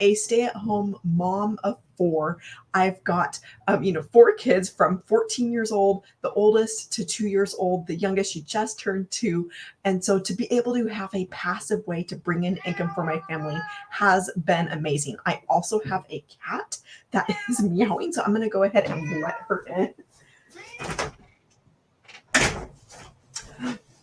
a stay-at-home mom of four. I've got, 4 kids from 14 years old, the oldest to 2 years old, the youngest, she just turned 2. And so to be able to have a passive way to bring in income for my family has been amazing. I also have a cat that is meowing, so I'm going to go ahead and let her in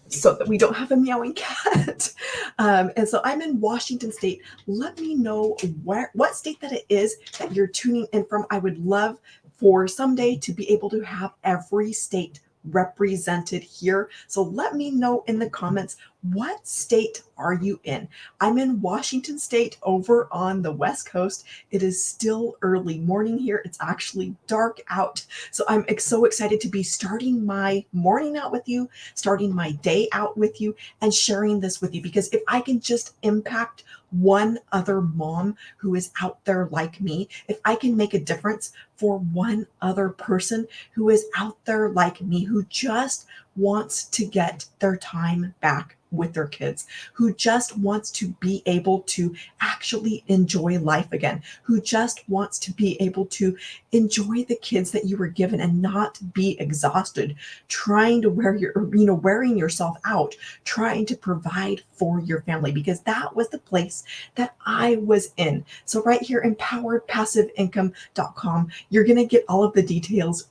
so that we don't have a meowing cat. And so I'm in Washington State. Let me know what state that it is that you're tuning in from. I would love for someday to be able to have every state represented here. So let me know in the comments, what state are you in? I'm in Washington State over on the West Coast. It is still early morning here. It's actually dark out. So I'm so excited to be starting my morning out with you, starting my day out with you, and sharing this with you, because if I can just impact one other mom who is out there like me, if I can make a difference for one other person who is out there like me, who just wants to get their time back with their kids, who just wants to be able to actually enjoy life again, who just wants to be able to enjoy the kids that you were given and not be exhausted trying to wearing yourself out, trying to provide for your family, because that was the place that I was in. So right here, empoweredpassiveincome.com, you're going to get all of the details.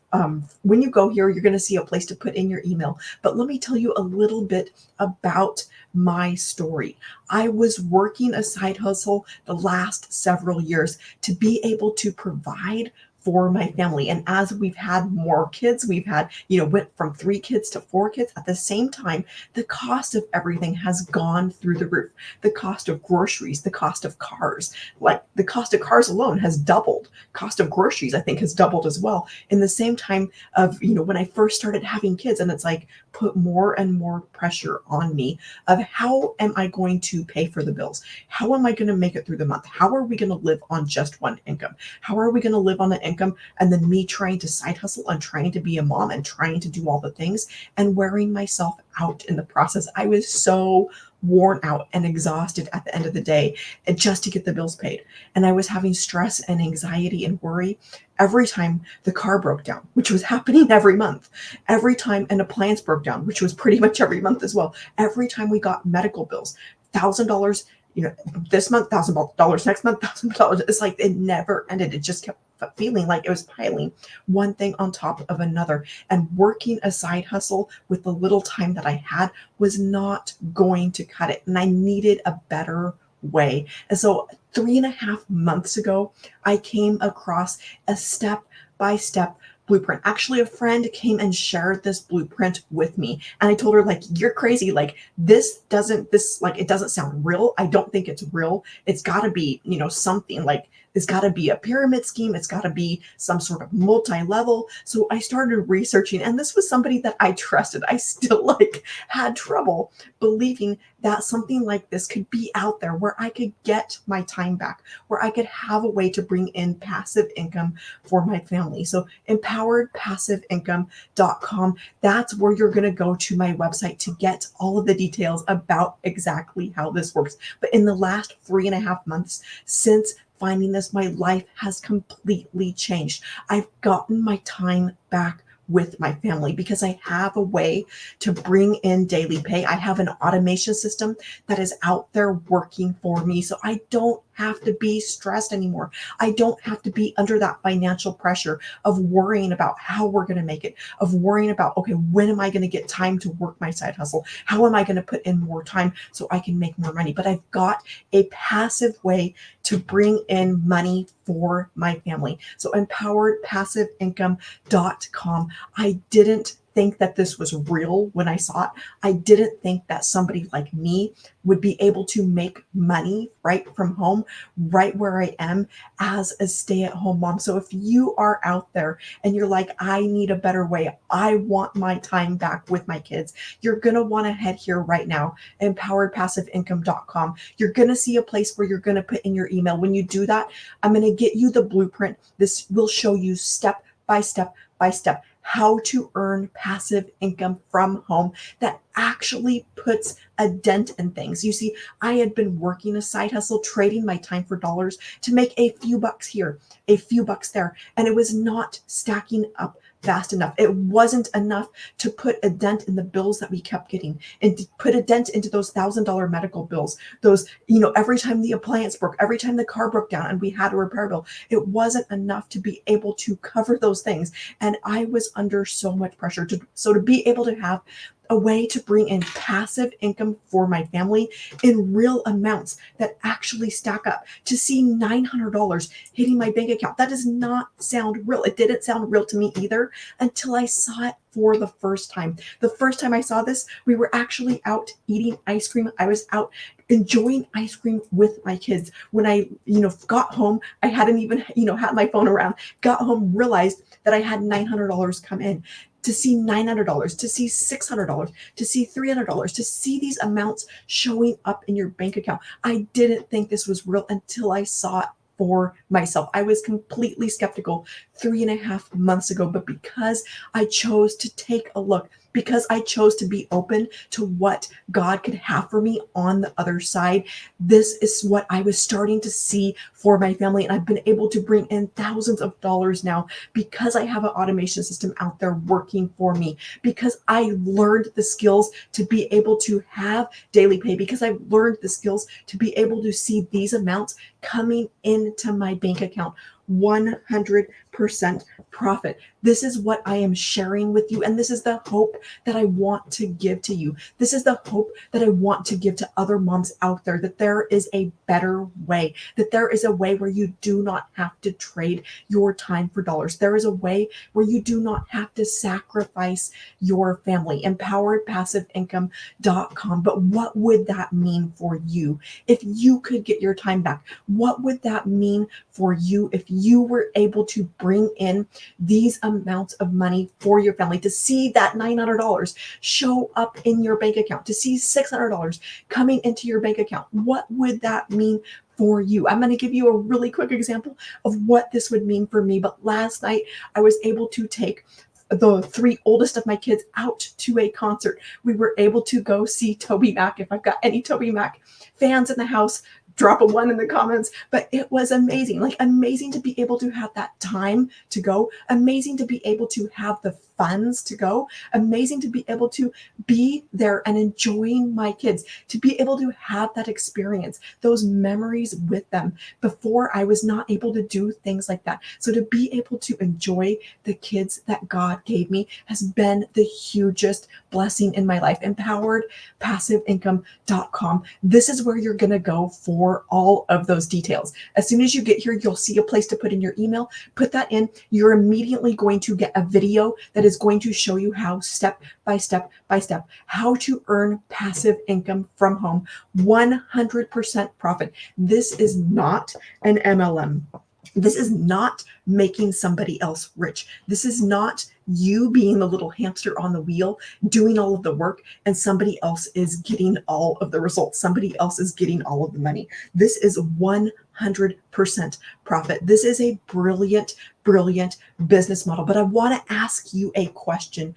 When you go here, you're going to see a place to put in your email. But let me tell you a little bit about my story. I was working a side hustle the last several years to be able to provide for my family. And as we've had more kids, we've had, went from 3 kids to 4 kids. At the same time, the cost of everything has gone through the roof. The cost of groceries, the cost of cars, like the cost of cars alone has doubled. Cost of groceries, I think, has doubled as well. In the same time of, when I first started having kids, and it's like put more and more pressure on me of how am I going to pay for the bills? How am I going to make it through the month? How are we going to live on just one income? How are we going to live on an income? And then me trying to side hustle and trying to be a mom and trying to do all the things and wearing myself out in the process. I was so worn out and exhausted at the end of the day, and just to get the bills paid. And I was having stress and anxiety and worry every time the car broke down, which was happening every month. Every time an appliance broke down, which was pretty much every month as well. Every time we got medical bills, $1,000, this month, $1,000, next month, $1,000. It's like it never ended. It just kept feeling like it was piling one thing on top of another. And working a side hustle with the little time that I had was not going to cut it. And I needed a better way. And so 3.5 months ago, I came across a step-by-step blueprint. Actually, a friend came and shared this blueprint with me. And I told her, like, you're crazy. Like, it doesn't sound real. I don't think it's real. It's gotta be, something like, it's gotta be a pyramid scheme. It's gotta be some sort of multi-level. So I started researching, and this was somebody that I trusted. I still had trouble believing that something like this could be out there where I could get my time back, where I could have a way to bring in passive income for my family. So empoweredpassiveincome.com, that's where you're going to go to my website to get all of the details about exactly how this works. But in the last 3.5 months since finding this, my life has completely changed. I've gotten my time back with my family because I have a way to bring in daily pay. I have an automation system that is out there working for me. So I don't have to be stressed anymore. I don't have to be under that financial pressure of worrying about how we're going to make it, of worrying about, okay, when am I going to get time to work my side hustle? How am I going to put in more time so I can make more money? But I've got a passive way to bring in money for my family. So empoweredpassiveincome.com. I didn't think that this was real when I saw it. I didn't think that somebody like me would be able to make money right from home, right where I am as a stay-at-home mom. So if you are out there and you're like, I need a better way, I want my time back with my kids, you're going to want to head here right now, empoweredpassiveincome.com. You're going to see a place where you're going to put in your email. When you do that, I'm going to get you the blueprint. This will show you step by step by step how to earn passive income from home that actually puts a dent in things. You see, I had been working a side hustle, trading my time for dollars to make a few bucks here, a few bucks there, and it was not stacking up fast enough. It wasn't enough to put a dent in the bills that we kept getting and to put a dent into those $1,000 medical bills. Those, every time the appliance broke, every time the car broke down and we had a repair bill, it wasn't enough to be able to cover those things. And I was under so much pressure to be able to have a way to bring in passive income for my family in real amounts that actually stack up, to see $900 hitting my bank account. That does not sound real. It didn't sound real to me either until I saw it for the first time. The first time I saw this, we were actually out eating ice cream. I was out enjoying ice cream with my kids. When I, got home, I hadn't even, had my phone around, got home, realized that I had $900 come in. To see $900, to see $600, to see $300, to see these amounts showing up in your bank account. I didn't think this was real until I saw it for myself. I was completely skeptical 3.5 months ago, but because I chose to take a look, because I chose to be open to what God could have for me on the other side, this is what I was starting to see for my family. And I've been able to bring in thousands of dollars now because I have an automation system out there working for me, because I learned the skills to be able to have daily pay, because I've learned the skills to be able to see these amounts coming into my bank account. 100% profit. This is what I am sharing with you. And this is the hope that I want to give to you. This is the hope that I want to give to other moms out there, that there is a better way, that there is a way where you do not have to trade your time for dollars. There is a way where you do not have to sacrifice your family. Empoweredpassiveincome.com. But what would that mean for you if you could get your time back? What would that mean for you if you were able to bring in these amounts of money for your family, to see that $900 show up in your bank account, to see $600 coming into your bank account? What would that mean for you? I'm going to give you a really quick example of what this would mean for me. But last night I was able to take the 3 oldest of my kids out to a concert. We were able to go see Toby Mac. If I've got any Toby Mac fans in the house, drop a 1 in the comments. But it was amazing, amazing to be able to have that time to go, amazing to be able to have the funds to go, amazing to be able to be there and enjoying my kids, to be able to have that experience, those memories with them. Before, I was not able to do things like that. So to be able to enjoy the kids that God gave me has been the hugest blessing in my life. Empoweredpassiveincome.com. This is where you're going to go for all of those details. As soon as you get here, you'll see a place to put in your email. Put that in. You're immediately going to get a video that is going to show you how step by step by step, how to earn passive income from home, 100% profit. This is not an MLM. This is not making somebody else rich. This is not you being the little hamster on the wheel, doing all of the work, and somebody else is getting all of the results. Somebody else is getting all of the money. This is 100% profit. This is a brilliant, brilliant business model. But I want to ask you a question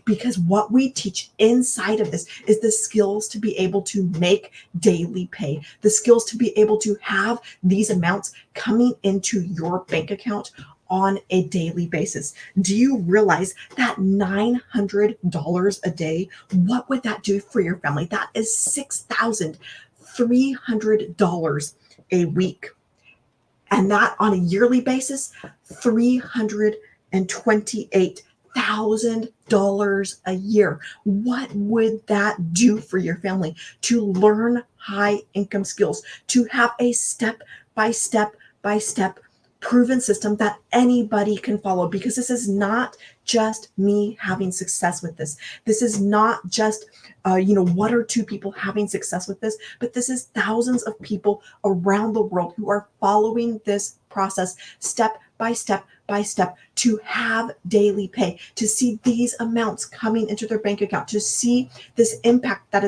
because what we teach inside of this is the skills to be able to make daily pay, the skills to be able to have these amounts coming into your bank account on a daily basis. Do you realize that $900 a day, what would that do for your family? That is $6,300 a week. And that on a yearly basis, $328,000 a year. What would that do for your family? To learn high income skills, to have a step by step by step proven system that anybody can follow, because this is not just me having success with this. This is not just 1 or 2 people having success with this, but this is thousands of people around the world who are following this process step by step by step, to have daily pay, to see these amounts coming into their bank account, to see this impact that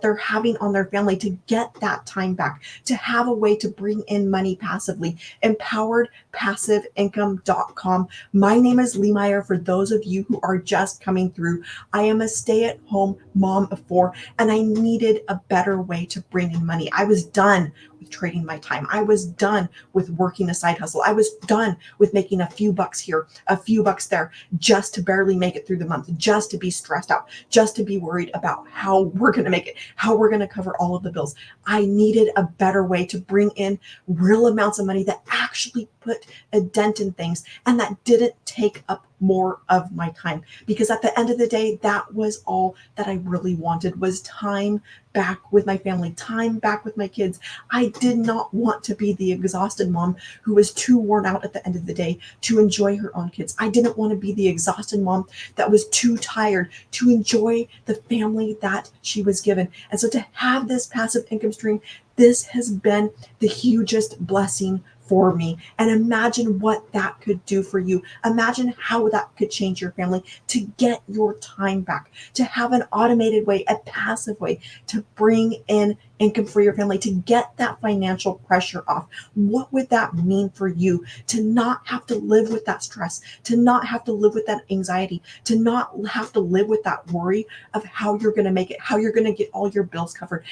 they're having on their family, to get that time back, to have a way to bring in money passively. EmpoweredPassiveIncome.com. My name is Lee Meyer. For those of you who are just coming through, I am a stay-at-home mom of four, and I needed a better way to bring in money. I was done with trading my time. I was done with working a side hustle. I was done with making a few bucks here, a few bucks there, just to barely make it through the month, just to be stressed out, just to be worried about how we're going to make it, how we're going to cover all of the bills. I needed a better way to bring in real amounts of money that actually put a dent in things and that didn't take up more of my time. Because at the end of the day, that was all that I really wanted, was time back with my family, time back with my kids. I did not want to be the exhausted mom who was too worn out at the end of the day to enjoy her own kids. I didn't want to be the exhausted mom that was too tired to enjoy the family that she was given. And so to have this passive income stream, this has been the hugest blessing for me. And imagine what that could do for you. Imagine how that could change your family, to get your time back, to have an automated way, a passive way to bring in income for your family, to get that financial pressure off. What would that mean for you to not have to live with that stress, to not have to live with that anxiety, to not have to live with that worry of how you're going to make it, how you're going to get all your bills covered,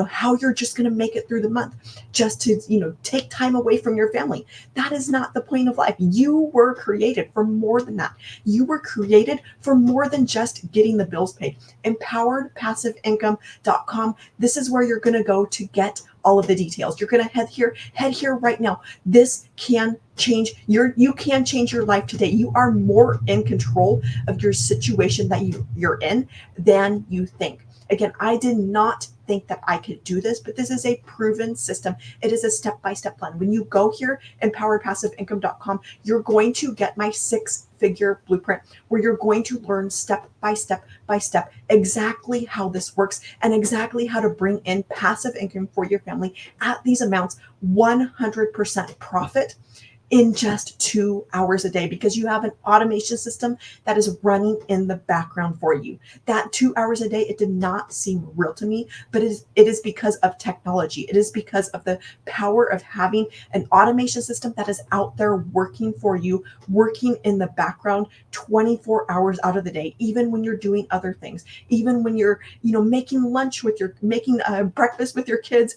how you're just going to make it through the month, just to, take time away from your family. That is not the point of life. You were created for more than that. You were created for more than just getting the bills paid. EmpoweredPassiveIncome.com. This is where you're going to go to get all of the details. You're going to head here right now. This can change you can change your life today. You are more in control of your situation that you're in than you think. Again, I did not think that I could do this, but this is a proven system. It is a step-by-step plan. When you go here, empoweredpassiveincome.com, you're going to get my 6-figure blueprint, where you're going to learn step by step exactly how this works and exactly how to bring in passive income for your family at these amounts, 100% profit in just 2 hours a day, because you have an automation system that is running in the background for you. That 2 hours a day, it did not seem real to me, but it is because of technology. It is because of the power of having an automation system that is out there working for you, working in the background 24 hours out of the day, even when you're doing other things, even when you're, making breakfast with your kids,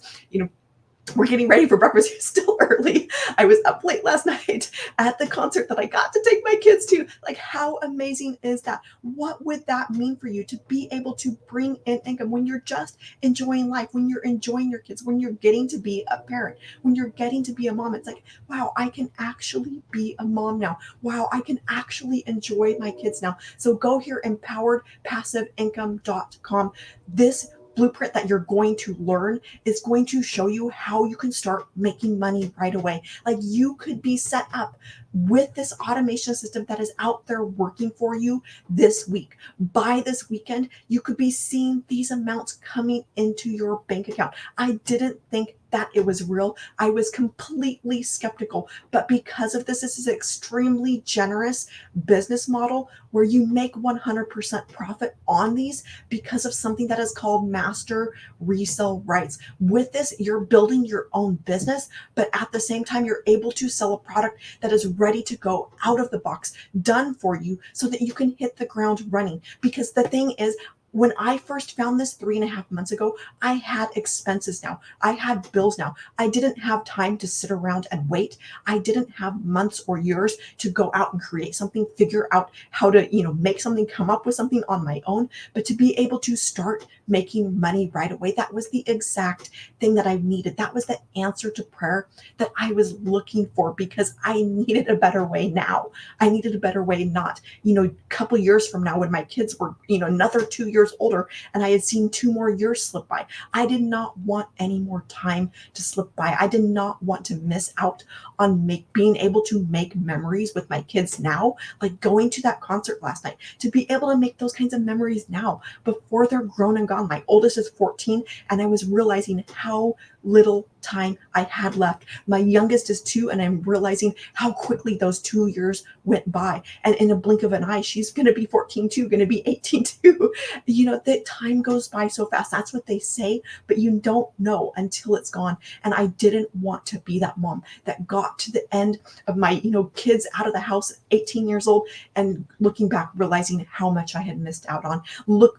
we're getting ready for breakfast. It's still early. I was up late last night at the concert that I got to take my kids to. Like, how amazing is that? What would that mean for you to be able to bring in income when you're just enjoying life, when you're enjoying your kids, when you're getting to be a parent, when you're getting to be a mom? It's like, wow, I can actually be a mom now. Wow, I can actually enjoy my kids now. So go here, empoweredpassiveincome.com. This blueprint that you're going to learn is going to show you how you can start making money right away. Like, you could be set up with this automation system that is out there working for you this week. By this weekend, you could be seeing these amounts coming into your bank account. I didn't think that it was real. I was completely skeptical, but because of this is an extremely generous business model where you make 100% profit on these because of something that is called master resale rights. With this, you're building your own business, but at the same time, you're able to sell a product that is ready to go out of the box, done for you, so that you can hit the ground running. Because the thing is, when I first found this 3.5 months ago, I had expenses now. I had bills now. I didn't have time to sit around and wait. I didn't have months or years to go out and create something, figure out how to, make something, come up with something on my own. But to be able to start making money right away, that was the exact thing that I needed. That was the answer to prayer that I was looking for, because I needed a better way now. I needed a better way, not, a couple years from now when my kids were, another 2 years older and I had seen 2 more years slip by. I did not want any more time to slip by. I did not want to miss out on being able to make memories with my kids now, like going to that concert last night, to be able to make those kinds of memories now before they're grown and gone. My oldest is 14, and I was realizing how little time I had left. My youngest is 2, and I'm realizing how quickly those 2 years went by. And in a blink of an eye, she's going to be 14 too, going to be 18 too. The time goes by so fast. That's what they say, but you don't know until it's gone. And I didn't want to be that mom that got to the end of my, kids out of the house, 18 years old, and looking back, realizing how much I had missed out on,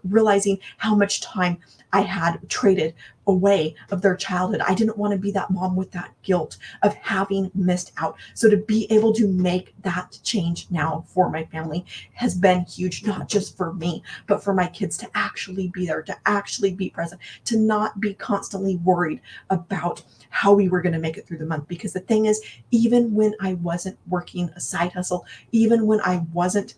realizing how much time I had traded away of their childhood. I didn't want to be that mom with that guilt of having missed out. So to be able to make that change now for my family has been huge, not just for me, but for my kids, to actually be there, to actually be present, to not be constantly worried about how we were going to make it through the month. Because the thing is, even when I wasn't working a side hustle, even when I wasn't,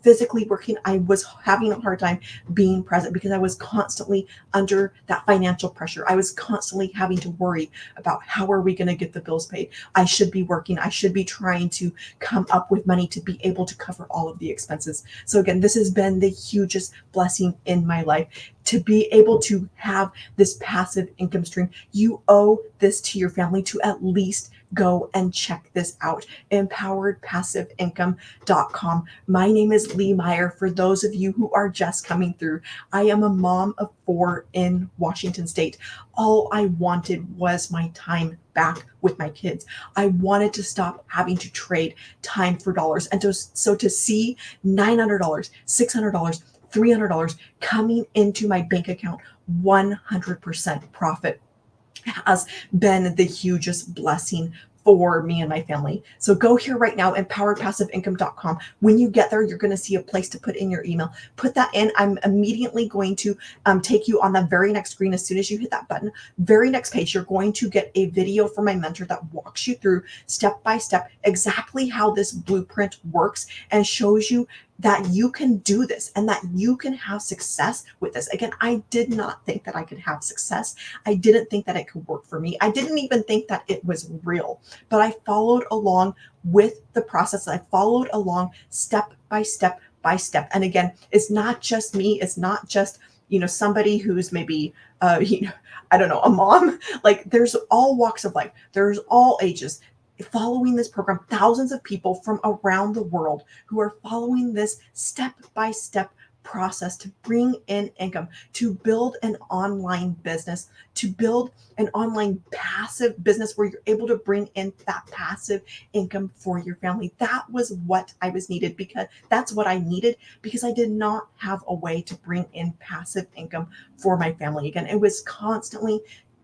physically working, I was having a hard time being present because I was constantly under that financial pressure. I was constantly having to worry about how are we going to get the bills paid. I should be working. I should be trying to come up with money to be able to cover all of the expenses. So again, this has been the hugest blessing in my life, to be able to have this passive income stream. You owe this to your family to at least go and check this out. empoweredpassiveincome.com. My name is Lee Meyer. For those of you who are just coming through, I am a mom of 4 in Washington State. All I wanted was my time back with my kids. I wanted to stop having to trade time for dollars. And so to see $900, $600, $300 coming into my bank account, 100% profit, has been the hugest blessing for me and my family. So go here right now, empoweredpassiveincome.com. When you get there, you're going to see a place to put in your email. Put that in. I'm immediately going to take you on the very next screen. As soon as you hit that button, very next page, you're going to get a video from my mentor that walks you through step by step exactly how this blueprint works and shows you that you can do this and that you can have success with this. Again, I did not think that I could have success. I didn't think that it could work for me. I didn't even think that it was real, but I followed along with the process. I followed along step by step by step. And again, it's not just me. It's not just, somebody who's maybe, I don't know, a mom. Like, there's all walks of life. There's all ages following this program, thousands of people from around the world who are following this step-by-step process to bring in income, to build an online business, to build an online passive business where you're able to bring in that passive income for your family. That was what I was needed, because that's what I needed, because I did not have a way to bring in passive income for my family. Again, it was constantly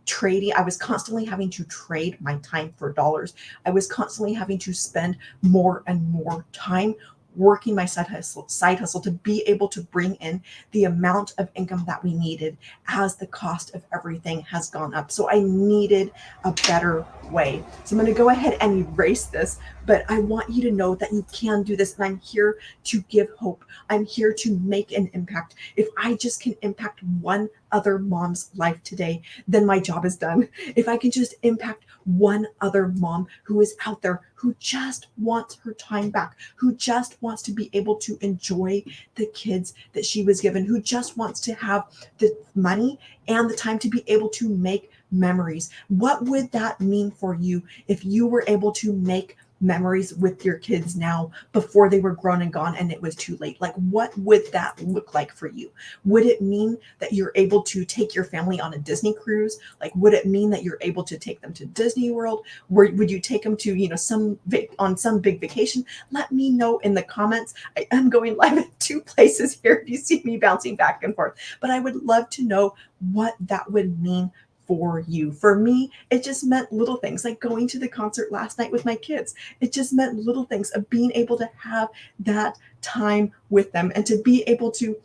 trading. I was constantly having to trade my time for dollars. I was constantly having to spend more and more time working my side hustle to be able to bring in the amount of income that we needed as the cost of everything has gone up. So I needed a better way. So I'm going to go ahead and erase this, but I want you to know that you can do this. And I'm here to give hope. I'm here to make an impact. If I just can impact one other mom's life today, then my job is done. If I can just impact one other mom who is out there who just wants her time back, who just wants to be able to enjoy the kids that she was given, who just wants to have the money and the time to be able to make memories. What would that mean for you if you were able to make memories with your kids now before they were grown and gone and it was too late? Like, what would that look like for you? Would it mean that you're able to take your family on a Disney cruise? Like, would it mean that you're able to take them to Disney World? Would you take them to, on some big vacation? Let me know in the comments. I am going live at 2 places here if you see me bouncing back and forth, but I would love to know what that would mean for you. For me, it just meant little things like going to the concert last night with my kids. It just meant little things of being able to have that time with them and to be able to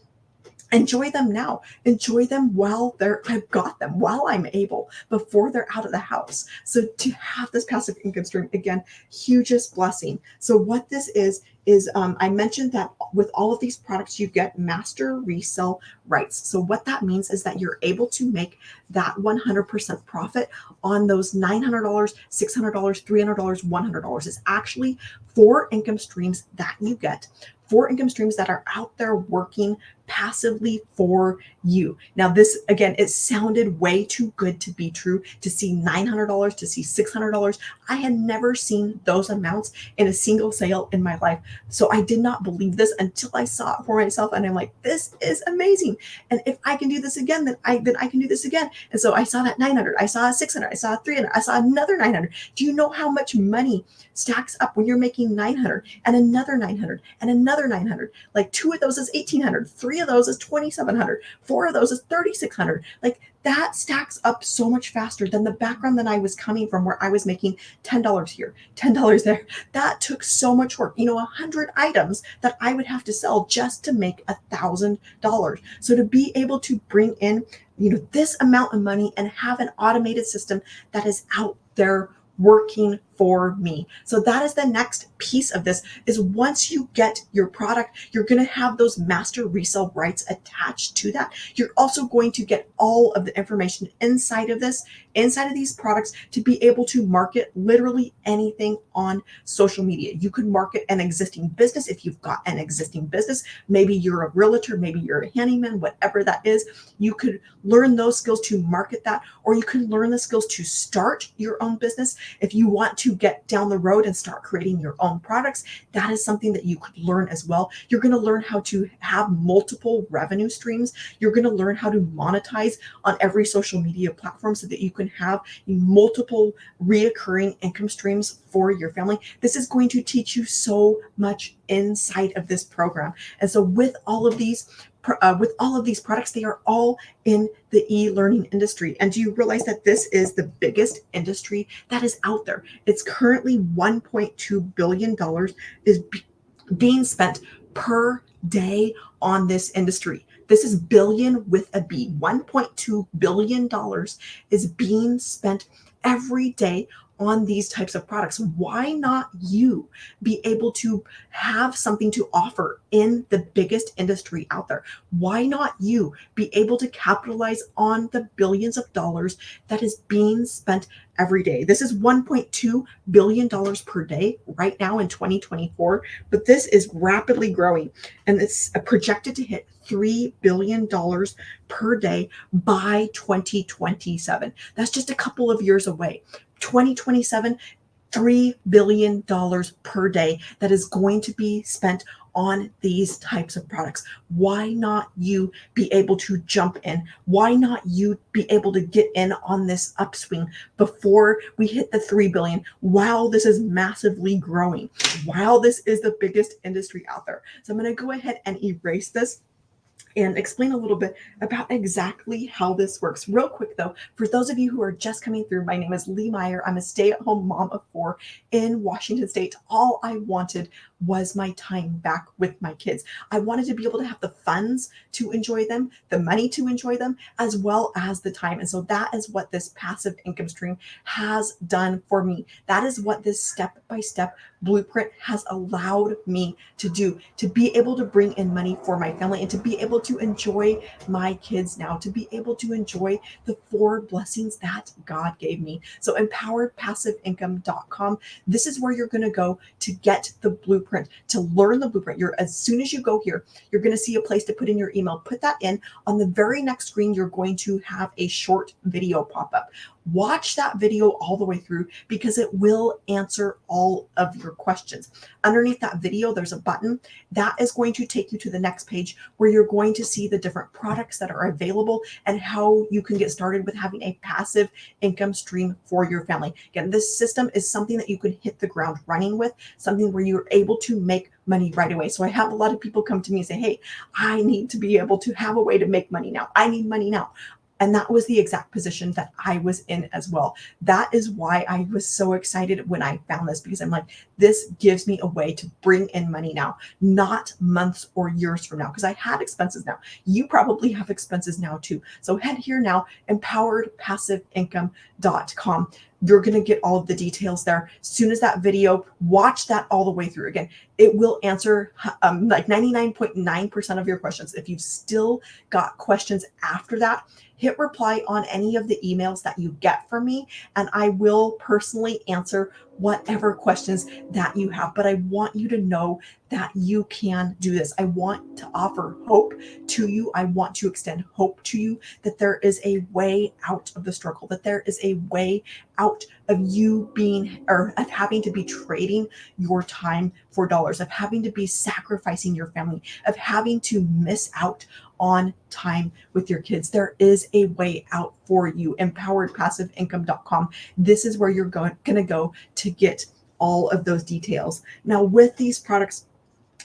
enjoy them now. Enjoy them while I've got them, while I'm able, before they're out of the house. So to have this passive income stream, again, hugest blessing. So what this is is I mentioned that with all of these products, you get master resale rights. So what that means is that you're able to make that 100% profit on those $900, $600, $300, $100. It's actually four income streams that you get, four income streams that are out there working passively for you. Now, this again, it sounded way too good to be true to see $900, to see $600. I had never seen those amounts in a single sale in my life. So I did not believe this until I saw it for myself. And I'm like, this is amazing. And if I can do this again, then I can do this again. And so I saw that 900, I saw a 600, I saw a 300, I saw another 900. Do you know how much money stacks up when you're making 900 and another 900 and another 900? Like two of those is 1800, three of those is 2700, four of those is 3600. Like that stacks up so much faster than the background that I was coming from, where I was making $10 here, $10 there. That took so much work, 100 items that I would have to sell just to make $1,000. So to be able to bring in, this amount of money and have an automated system that is out there working for me. So that is the next piece of this, is once you get your product, you're going to have those master resale rights attached to that. You're also going to get all of the information inside of these products, to be able to market literally anything on social media. You could market an existing business if you've got an existing business. Maybe you're a realtor, maybe you're a handyman, whatever that is. You could learn those skills to market that, or you can learn the skills to start your own business. If you want to get down the road and start creating your own products, that is something that you could learn as well. You're going to learn how to have multiple revenue streams. You're going to learn how to monetize on every social media platform so that you can have multiple reoccurring income streams for your family. This is going to teach you so much inside of this program. And so with all of these products, they are all in the e-learning industry. And do you realize that this is the biggest industry that is out there? It's currently $1.2 billion is being spent per day on this industry. This is billion with a B. $1.2 billion is being spent every day on these types of products. Why not you be able to have something to offer in the biggest industry out there? Why not you be able to capitalize on the billions of dollars that is being spent every day? This is $1.2 billion per day right now in 2024, but this is rapidly growing, and it's projected to hit $3 billion per day by 2027. That's just a couple of years away. 2027, $3 billion per day that is going to be spent on these types of products. Why not you be able to jump in? Why not you be able to get in on this upswing before we hit the 3 billion, while this is massively growing, while this is the biggest industry out there? So I'm going to go ahead and erase this and explain a little bit about exactly how this works. Real quick though, for those of you who are just coming through, my name is Lee Meyer. I'm a stay-at-home mom of 4 in Washington State. All I wanted was my time back with my kids. I wanted to be able to have the funds to enjoy them, the money to enjoy them, as well as the time. And so that is what this passive income stream has done for me. That is what this step-by-step blueprint has allowed me to do, to be able to bring in money for my family and to be able to enjoy my kids now, to be able to enjoy the 4 blessings that God gave me. So empoweredpassiveincome.com. This is where you're going to go to get the blueprint, to learn the blueprint. As soon as you go here, you're going to see a place to put in your email. Put that in. On the very next screen, you're going to have a short video pop up. Watch that video all the way through, because it will answer all of your questions. Underneath that video, there's a button that is going to take you to the next page, where you're going to see the different products that are available and how you can get started with having a passive income stream for your family. Again, this system is something that you can hit the ground running with, something where you're able to make money right away. So I have a lot of people come to me and say, hey, I need to be able to have a way to make money now. I need money now. And that was the exact position that I was in as well. That is why I was so excited when I found this, because I'm like, this gives me a way to bring in money now, not months or years from now, because I had expenses now. You probably have expenses now too. So head here now, empoweredpassiveincome.com. You're going to get all of the details there. As soon as that video, watch that all the way through. Again, it will answer like 99.9% of your questions. If you've still got questions after that, hit reply on any of the emails that you get from me, and I will personally answer whatever questions that you have. But I want you to know that you can do this. I want to offer hope to you. I want to extend hope to you that there is a way out of the struggle, that there is a way out of you being, or of having to be trading your time for dollars, of having to be sacrificing your family, of having to miss out on time with your kids. There is a way out for you. Empoweredpassiveincome.com. This is where you're going to go to get all of those details. Now, with these products,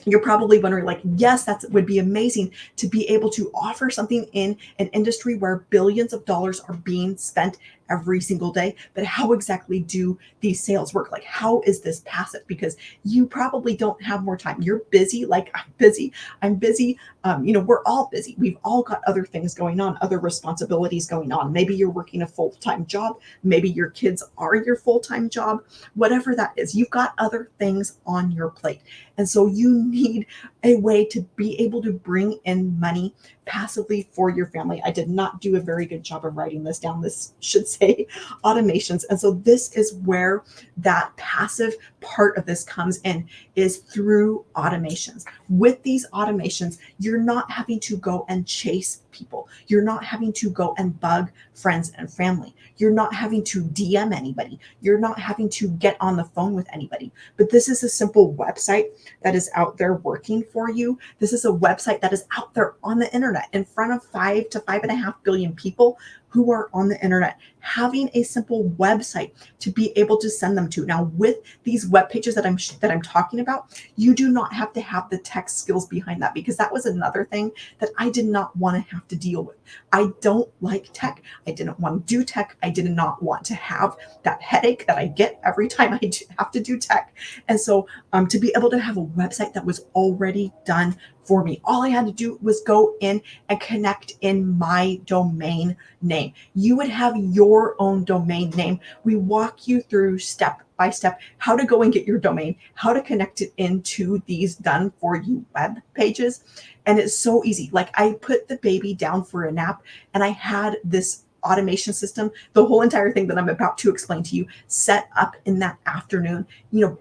you're probably wondering, like, yes, that would be amazing to be able to offer something in an industry where billions of dollars are being spent every single day. But how exactly do these sales work? Like, how is this passive? Because you probably don't have more time. You're busy, like I'm busy. I'm busy. We're all busy. We've all got other things going on, other responsibilities going on. Maybe you're working a full-time job. Maybe your kids are your full-time job. Whatever that is, you've got other things on your plate. And so you need a way to be able to bring in money passively for your family. I did not do a very good job of writing this down. This should say automations. And so this is where that passive part of this comes in, is through automations. With these automations, you're not having to go and chase people. You're not having to go and bug friends and family. You're not having to DM anybody. You're not having to get on the phone with anybody. But this is a simple website that is out there working for you. This is a website that is out there on the internet in front of 5 to 5.5 billion people who are on the internet, having a simple website to be able to send them to. Now, with these web pages that I'm talking about, you do not have to have the tech skills behind that, because that was another thing that I did not want to have to deal with. I don't like tech. I didn't want to do tech. I did not want to have that headache that I get every time I have to do tech. And so to be able to have a website that was already done for me, all I had to do was go in and connect in my domain name. You would have your own domain name. We walk you through step by step how to go and get your domain, how to connect it into these done for you web pages. And it's so easy. Like, I put the baby down for a nap, and I had this automation system, the whole entire thing that I'm about to explain to you, set up in that afternoon.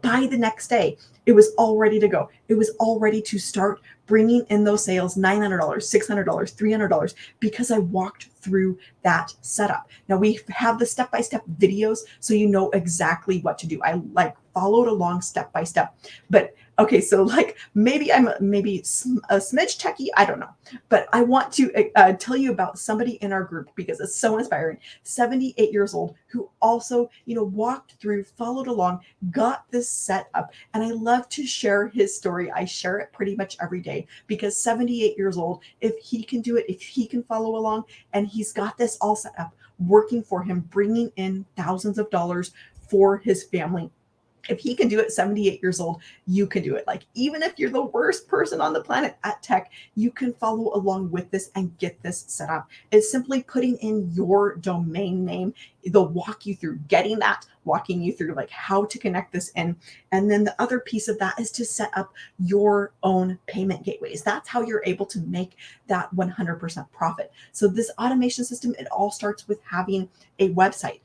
By the next day, it was all ready to go. It was all ready to start bringing in those sales, $900, $600, $300, because I walked through that setup. Now, we have the step-by-step videos, so you know exactly what to do. I followed along step by step. But okay, so maybe I'm a smidge techie, I don't know. But I want to tell you about somebody in our group, because it's so inspiring. 78 years old, who also, walked through, followed along, got this set up. And I love to share his story. I share it pretty much every day, because 78 years old, if he can do it, if he can follow along, and he's got this all set up, working for him, bringing in thousands of dollars for his family. If he can do it 78 years old, you can do it. Even if you're the worst person on the planet at tech, you can follow along with this and get this set up. It's simply putting in your domain name. They'll walk you through getting that, walking you through how to connect this in. And then the other piece of that is to set up your own payment gateways. That's how you're able to make that 100% profit. So this automation system, it all starts with having a website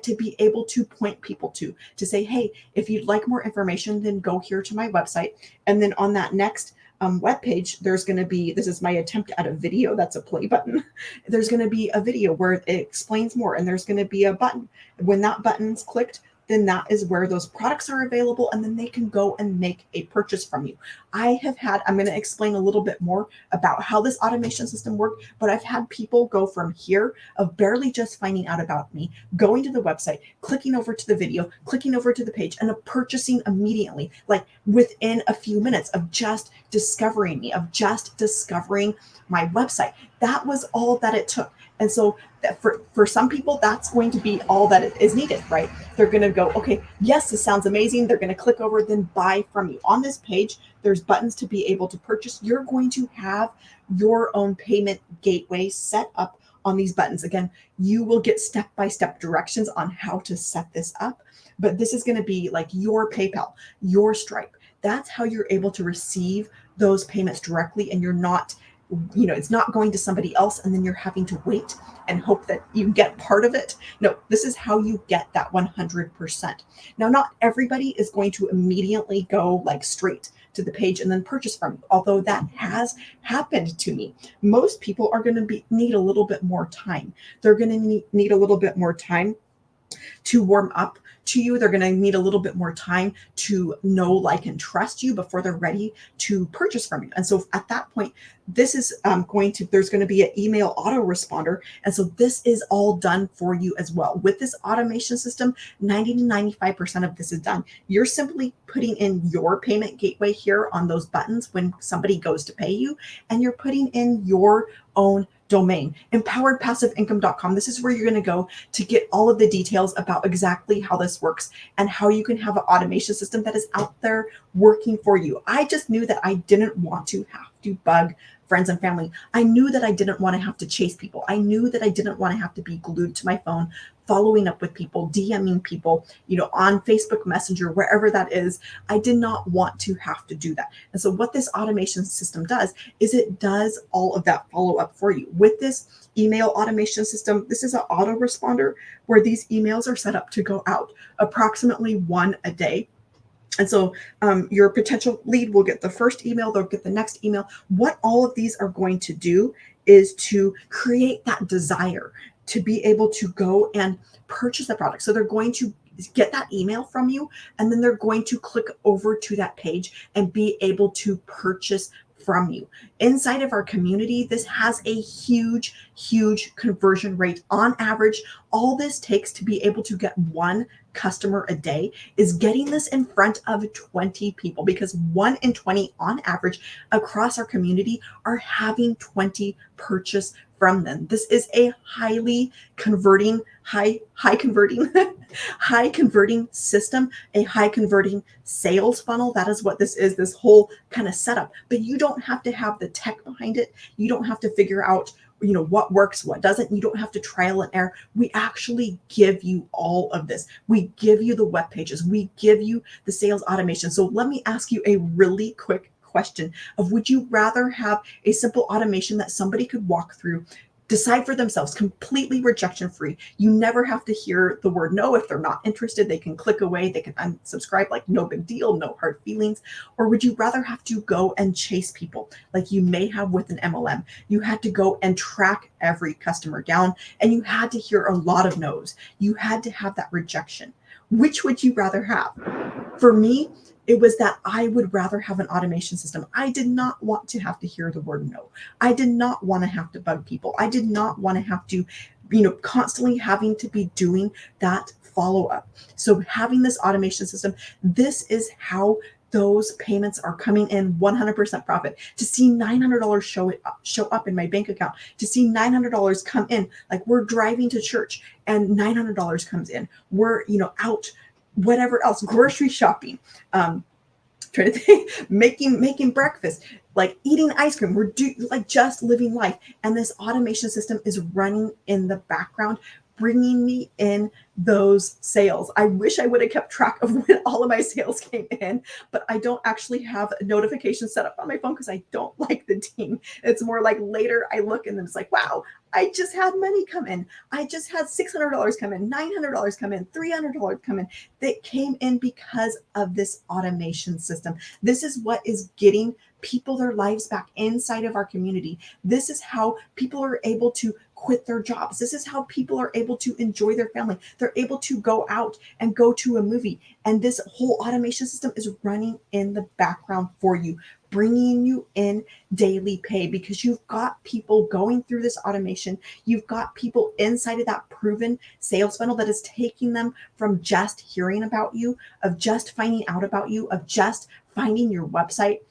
to be able to point people to say, hey, if you'd like more information, then go here to my website. And then on that next web page, there's going to be, this is my attempt at a video, that's a play button. There's going to be a video where it explains more, and there's going to be a button. When that button's clicked, then that is where those products are available, and then they can go and make a purchase from you. I'm going to explain a little bit more about how this automation system works, but I've had people go from here of barely just finding out about me, going to the website, clicking over to the video, clicking over to the page, and purchasing immediately, within a few minutes of just discovering me, of just discovering my website. That was all that it took. And so for some people, that's going to be all that is needed, right? They're going to go, okay, yes, this sounds amazing. They're going to click over, then buy from you. On this page, there's buttons to be able to purchase. You're going to have your own payment gateway set up on these buttons. Again, you will get step-by-step directions on how to set this up, but this is going to be like your PayPal, your Stripe. That's how you're able to receive those payments directly, and you're not, it's not going to somebody else and then you're having to wait and hope that you get part of it. No, this is how you get that 100%. Now, not everybody is going to immediately go like straight to the page and then purchase from you, although that has happened to me. Most people are going to need a little bit more time. They're going to need a little bit more time to warm up to you. They're going to need a little bit more time to know, like, and trust you before they're ready to purchase from you. And so at that point, this is there's going to be an email autoresponder. And so this is all done for you as well. With this automation system, 90 to 95% of this is done. You're simply putting in your payment gateway here on those buttons when somebody goes to pay you, and you're putting in your own domain, empoweredpassiveincome.com. This is where you're going to go to get all of the details about exactly how this works and how you can have an automation system that is out there working for you. I just knew that I didn't want to have to bug friends and family. I knew that I didn't want to have to chase people. I knew that I didn't want to have to be glued to my phone, following up with people, DMing people, on Facebook Messenger, wherever that is. I did not want to have to do that. And so what this automation system does is it does all of that follow up for you. With this email automation system, this is an autoresponder where these emails are set up to go out approximately one a day. And so your potential lead will get the first email, they'll get the next email. What all of these are going to do is to create that desire to be able to go and purchase the product. So they're going to get that email from you, and then they're going to click over to that page and be able to purchase from you. Inside of our community, this has a huge conversion rate. On average, all this takes to be able to get one customer a day is getting this in front of 20 people, because 1 in 20 on average across our community are having 20 purchase from them. This is a highly converting, high converting, high converting system, a high converting sales funnel. That is what this is, this whole kind of setup. But you don't have to have the tech behind it. You don't have to figure out what works, what doesn't. You don't have to trial and error. We actually give you all of this. We give you the web pages. We give you the sales automation. So let me ask you a really quick question of, would you rather have a simple automation that somebody could walk through, decide for themselves, completely rejection free? You never have to hear the word no. If they're not interested, they can click away, they can unsubscribe, like no big deal, no hard feelings. Or would you rather have to go and chase people like you may have with an MLM? You had to go and track every customer down, and you had to hear a lot of no's. You had to have that rejection. Which would you rather have? For me, it was that I would rather have an automation system. I did not want to have to hear the word no. I did not want to have to bug people. I did not want to have to, constantly having to be doing that follow up. So having this automation system, this is how those payments are coming in 100% profit. To see $900 show up in my bank account, to see $900 come in, like we're driving to church and $900 comes in. We're, out whatever else, grocery shopping, trying to think, making breakfast, like eating ice cream. We're just living life. And this automation system is running in the background, bringing me in those sales. I wish I would have kept track of when all of my sales came in, but I don't actually have a notification set up on my phone because I don't like the ding. It's more like later I look and it's like, wow, I just had money come in. I just had $600 come in, $900 come in, $300 come in. That came in because of this automation system. This is what is getting people their lives back inside of our community. This is how people are able to quit their jobs. This is how people are able to enjoy their family. They're able to go out and go to a movie. And this whole automation system is running in the background for you, bringing you in daily pay, because you've got people going through this automation. You've got people inside of that proven sales funnel that is taking them from just hearing about you, of just finding out about you, of just finding your website,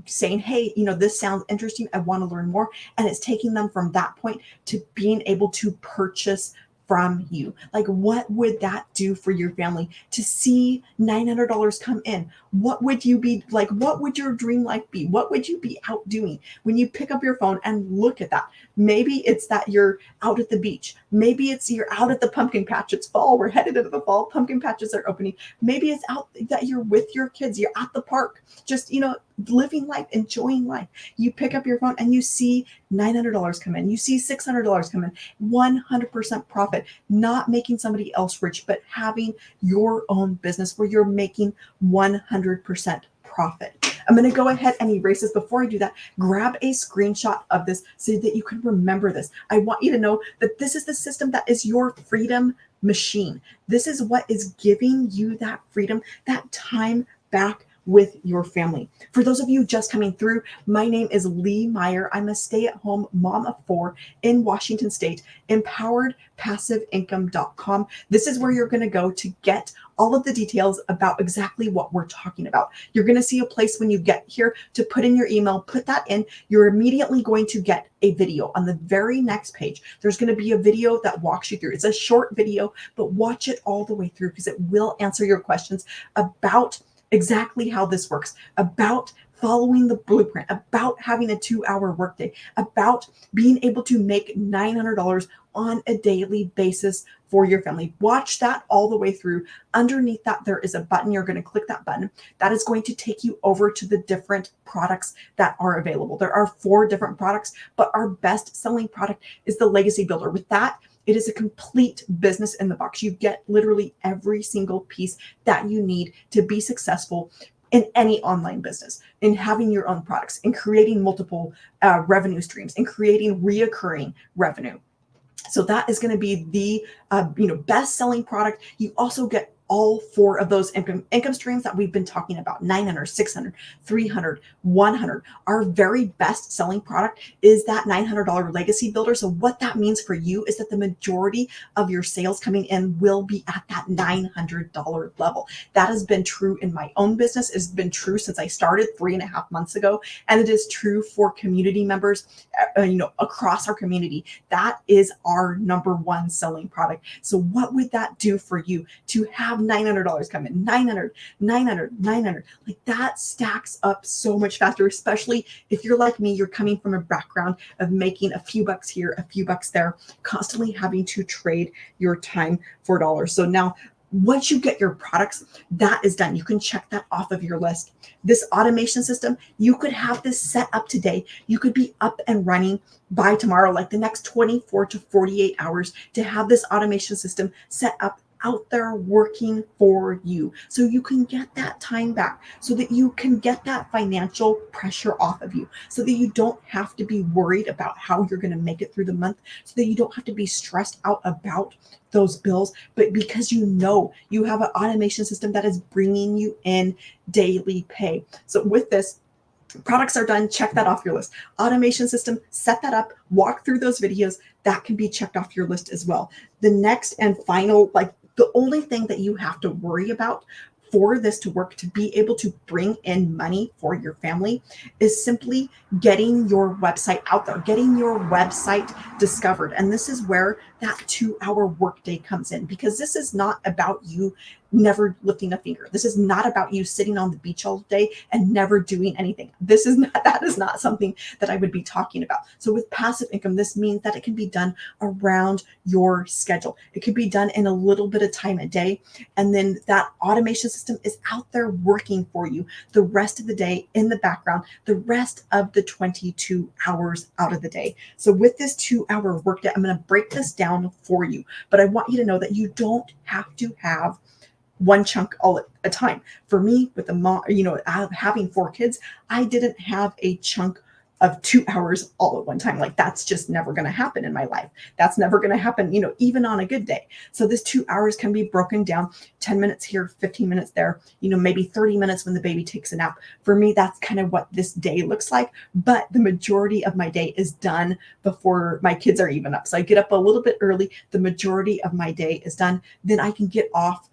saying, hey, this sounds interesting, I want to learn more. And it's taking them from that point to being able to purchase from you. Like, what would that do for your family to see $900 come in? What would you be like? What would your dream life be? What would you be out doing when you pick up your phone and look at that? Maybe it's that you're out at the beach. Maybe it's you're out at the pumpkin patch. It's fall. We're headed into the fall. Pumpkin patches are opening. Maybe it's out that you're with your kids. You're at the park, just, living life, enjoying life. You pick up your phone and you see $900 come in. You see $600 come in. 100% profit, not making somebody else rich, but having your own business where you're making 100% profit. I'm going to go ahead and erase this. Before I do that, grab a screenshot of this so that you can remember this. I want you to know that this is the system that is your freedom machine. This is what is giving you that freedom, that time back with your family. For those of you just coming through, my name is Lee Meyer. I'm a stay-at-home mom of 4 in Washington State, empoweredpassiveincome.com. This is where you're going to go to get all of the details about exactly what we're talking about. You're going to see a place when you get here to put in your email, put that in. You're immediately going to get a video on the very next page. There's going to be a video that walks you through. It's a short video, but watch it all the way through because it will answer your questions about exactly how this works, about following the blueprint, about having a 2-hour workday, about being able to make $900 on a daily basis for your family. Watch that all the way through. Underneath that, there is a button. You're going to click that button. That is going to take you over to the different products that are available. There are 4 different products, but our best selling product is the Legacy Builder. With that, it is a complete business in the box. You get literally every single piece that you need to be successful in any online business, in having your own products, in creating multiple revenue streams, in creating reoccurring revenue. So that is going to be the best selling product. You also get all 4 of those income streams that we've been talking about: 900, 600, 300, 100. Our very best selling product is that $900 Legacy Builder. So what that means for you is that the majority of your sales coming in will be at that $900 level. That has been true in my own business. It's been true since I started 3.5 months ago, and it is true for community members, across our community. That is our number 1 selling product. So what would that do for you to have $900 come in? 900, 900, 900. Like, that stacks up so much faster, especially if you're like me, you're coming from a background of making a few bucks here, a few bucks there, constantly having to trade your time for dollars. So now, once you get your products, that is done. You can check that off of your list. This automation system, you could have this set up today. You could be up and running by tomorrow, like the next 24 to 48 hours, to have this automation system set up out there working for you, so you can get that time back, so that you can get that financial pressure off of you, so that you don't have to be worried about how you're going to make it through the month, so that you don't have to be stressed out about those bills, but because you have an automation system that is bringing you in daily pay. So with this, products are done, check that off your list. Automation system, set that up, walk through those videos, that can be checked off your list as well. The next and final, the only thing that you have to worry about for this to work, to be able to bring in money for your family, is simply getting your website out there, getting your website discovered. And this is where that 2-hour workday comes in, because this is not about you never lifting a finger. This is not about you sitting on the beach all day and never doing anything. That is not something that I would be talking about. So with passive income, this means that it can be done around your schedule. It could be done in a little bit of time a day. And then that automation system is out there working for you the rest of the day in the background, the rest of the 22 hours out of the day. So with this 2-hour workday, I'm going to break this down for you, but I want you to know that you don't have to have one chunk all at a time. For me, with the mom, having 4 kids, I didn't have a chunk of 2 hours all at one time. Like, that's just never going to happen in my life. That's never going to happen, even on a good day. So this 2 hours can be broken down, 10 minutes here, 15 minutes there, maybe 30 minutes when the baby takes a nap. For me, that's kind of what this day looks like. But the majority of my day is done before my kids are even up. So I get up a little bit early. The majority of my day is done. Then I can get off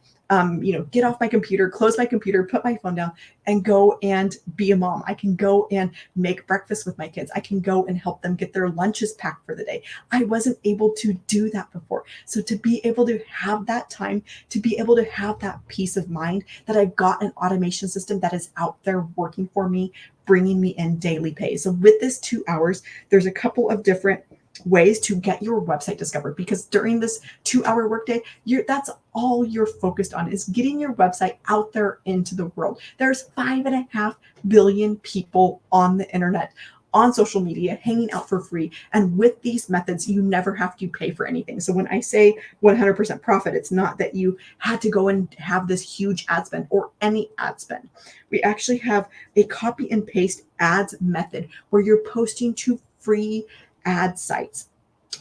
get off my computer, close my computer, put my phone down, and go and be a mom. I can go and make breakfast with my kids. I can go and help them get their lunches packed for the day. I wasn't able to do that before. So to be able to have that time, to be able to have that peace of mind that I've got an automation system that is out there working for me, bringing me in daily pay. So with this 2 hours, there's a couple of different ways to get your website discovered, because during this 2 hour workday, that's all you're focused on, is getting your website out there into the world. There's 5.5 billion people on the internet, on social media, hanging out for free. And with these methods, you never have to pay for anything. So when I say 100% profit, it's not that you had to go and have this huge ad spend or any ad spend. We actually have a copy and paste ads method where you're posting to free ad sites.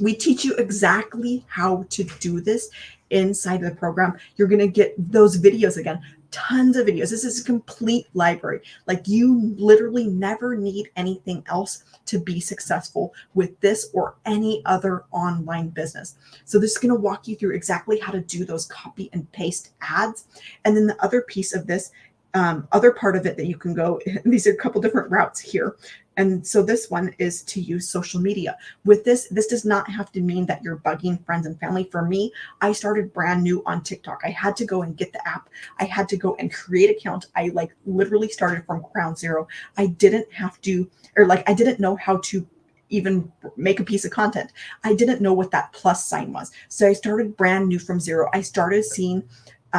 We teach you exactly how to do this inside of the program. You're going to get those videos again, tons of videos. This is a complete library. Like, you literally never need anything else to be successful with this or any other online business. So this is going to walk you through exactly how to do those copy and paste ads. And then the other piece of this, other part of it that you can go, these are a couple different routes here. And so this one is to use social media. With this does not have to mean that you're bugging friends and family. For me, I started brand new on TikTok. I had to go and get the app. I had to go and create an account. I literally started from ground zero. I didn't have to, I didn't know how to even make a piece of content. I didn't know what that plus sign was. So I started brand new from zero. I started seeing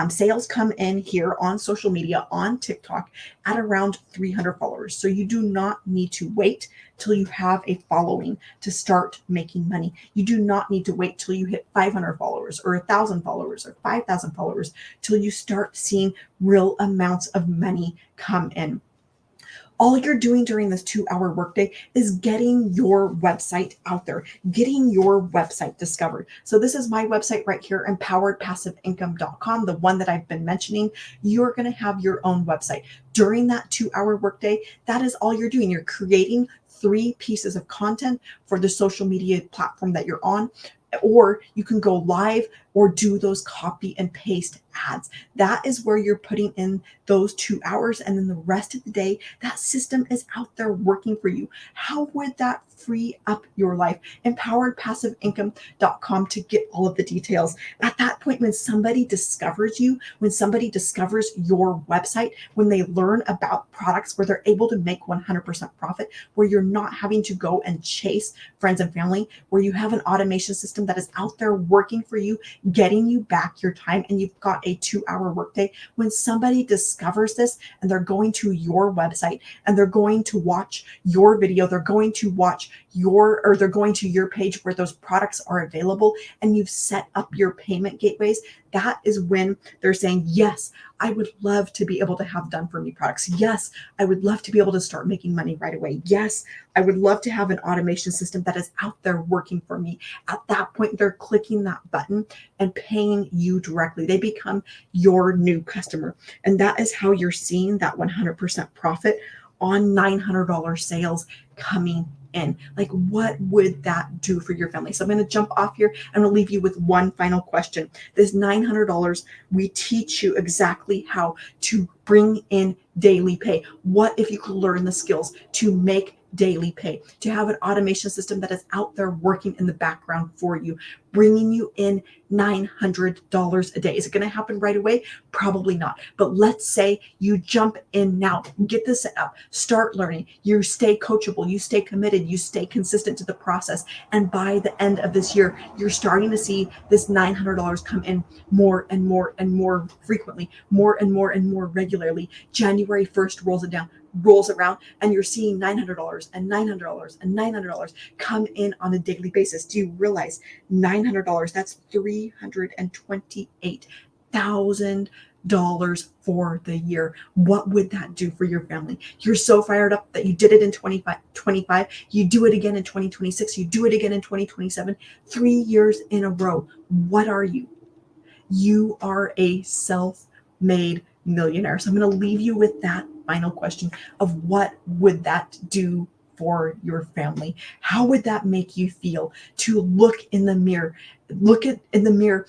sales come in here on social media, on TikTok, at around 300 followers. So you do not need to wait till you have a following to start making money. You do not need to wait till you hit 500 followers or 1,000 followers or 5,000 followers till you start seeing real amounts of money come in. All you're doing during this 2 hour workday is getting your website out there, getting your website discovered. So this is my website right here, empoweredpassiveincome.com, the one that I've been mentioning. You're going to have your own website. During that 2 hour workday, that is all you're doing. You're creating 3 pieces of content for the social media platform that you're on, or you can go live or do those copy and paste ads. That is where you're putting in those 2 hours. And then the rest of the day, that system is out there working for you. How would that free up your life? Empoweredpassiveincome.com to get all of the details. At that point, when somebody discovers you, when somebody discovers your website, when they learn about products where they're able to make 100% profit, where you're not having to go and chase friends and family, where you have an automation system that is out there working for you, getting you back your time, and you've got a 2 hour workday. When somebody discovers this and they're going to your website and they're going to watch your video, they're going to watch they're going to your page where those products are available, and you've set up your payment gateways, that is when they're saying, yes, I would love to be able to have done for me products. Yes, I would love to be able to start making money right away. Yes, I would love to have an automation system that is out there working for me. At that point, they're clicking that button and paying you directly. They become your new customer. And that is how you're seeing that 100% profit on $900 sales coming in. Like, what would that do for your family? So I'm going to jump off here. I'm going to leave you with one final question. This $900, we teach you exactly how to bring in daily pay. What if you could learn the skills to make daily pay, to have an automation system that is out there working in the background for you, bringing you in $900 a day? Is it going to happen right away? Probably not. But let's say you jump in now, get this set up, start learning, you stay coachable, you stay committed, you stay consistent to the process. And by the end of this year, you're starting to see this $900 come in more and more and more frequently, more and more and more regularly. January 1st rolls around, and you're seeing $900 and $900 and $900 come in on a daily basis. Do you realize $900, that's $328,000 for the year? What would that do for your family? You're so fired up that you did it in 2025. You do it again in 2026. You do it again in 2027. 3 years in a row. What are you? You are a self-made millionaire. So I'm going to leave you with that final question of what would that do for your family? How would that make you feel to look in the mirror, in the mirror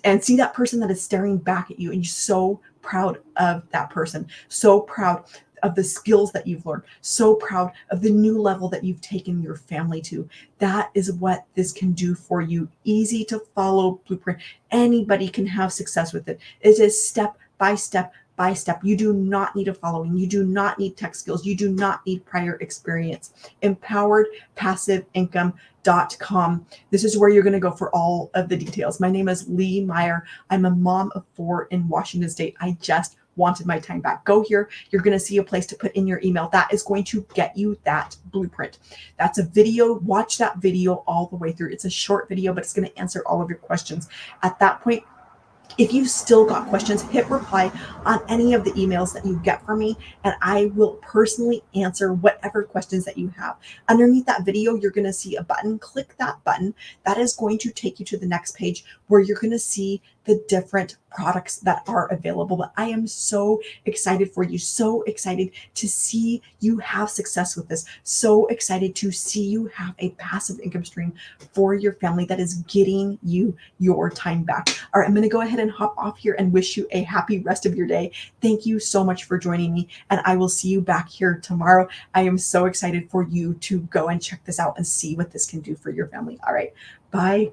and see that person that is staring back at you, and you're so proud of that person, so proud of the skills that you've learned, so proud of the new level that you've taken your family to. That is what this can do for you. Easy to follow blueprint. Anybody can have success with it. It is step by step by step. You do not need a following. You do not need tech skills. You do not need prior experience. EmpoweredPassiveIncome.com. This is where you're going to go for all of the details. My name is Lee Meyer. I'm a mom of 4 in Washington State. I just wanted my time back. Go here. You're going to see a place to put in your email. That is going to get you that blueprint. That's a video. Watch that video all the way through. It's a short video, but it's going to answer all of your questions. At that point, if you've still got questions, hit reply on any of the emails that you get from me, and I will personally answer whatever questions that you have. Underneath that video, you're going to see a button. Click that button. That is going to take you to the next page where you're going to see the different products that are available. But I am so excited for you, so excited to see you have success with this, so excited to see you have a passive income stream for your family that is getting you your time back. All right, I'm going to go ahead and hop off here and wish you a happy rest of your day. Thank you so much for joining me, and I will see you back here tomorrow. I am so excited for you to go and check this out and see what this can do for your family. All right, bye.